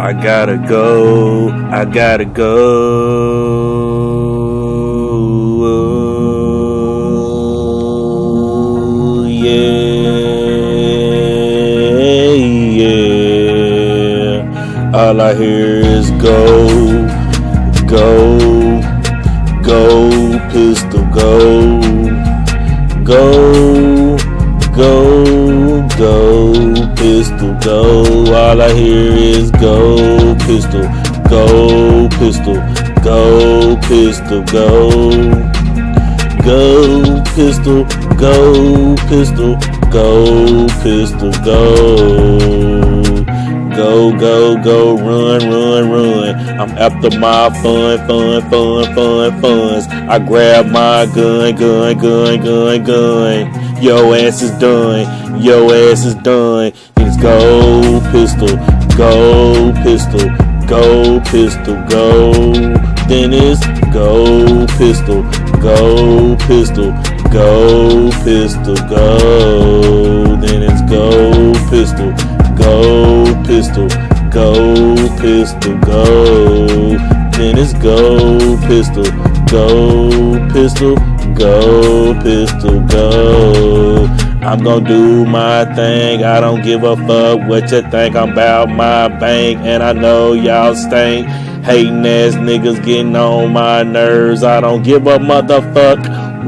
I gotta go, I gotta go. Yeah, yeah. All I hear is go, go, go, pistol, go, go, go, go, pistol, go. All I hear is go, pistol, go, pistol, go, pistol, go, go, pistol, go, pistol, go, pistol, go. Go, go, go, run, run, run. I'm after my funds. I grab my gun. Your ass is done. Your ass is done. It's go, pistol, go, pistol, go, pistol, go. Then it's go, pistol, go, pistol, go, pistol, go. Then it's go, pistol, go, pistol, go, pistol, go. Then it's go, pistol, go, pistol, go, pistol, go. I'm gonna do my thing. I don't give a fuck what you think. I'm about my bank, and I know y'all stink. Hating ass niggas getting on my nerves. I don't give a motherfuck.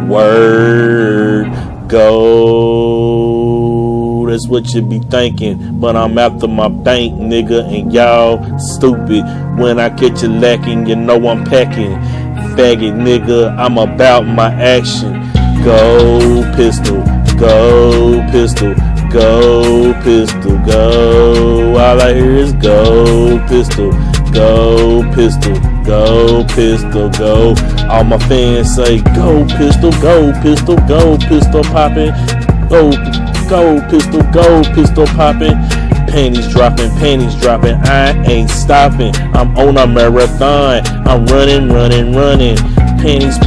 Word, go. That's what you be thinking, but I'm after my bank, nigga, and y'all stupid. When I catch you lacking, you know I'm packing. Faggot, nigga, I'm about my action. Go, pistol, go, pistol, go, pistol, go. All I hear is go, pistol, go, pistol, go, pistol, go. All my fans say go, pistol, go, pistol, go, pistol popping, go, go, pistol popping. Panties dropping, I ain't stopping. I'm on a marathon, I'm running. Panties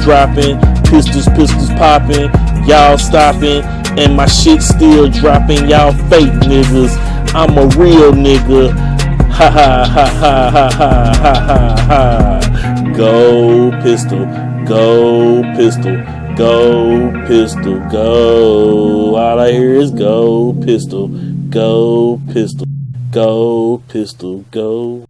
dropping, pistols popping. Y'all stopping, and my shit still dropping. Y'all fake niggas, I'm a real nigga. Ha ha ha ha ha ha ha ha. Go, pistol, go, pistol, go, pistol, go. All I hear is go, pistol, go, pistol, go, pistol, go.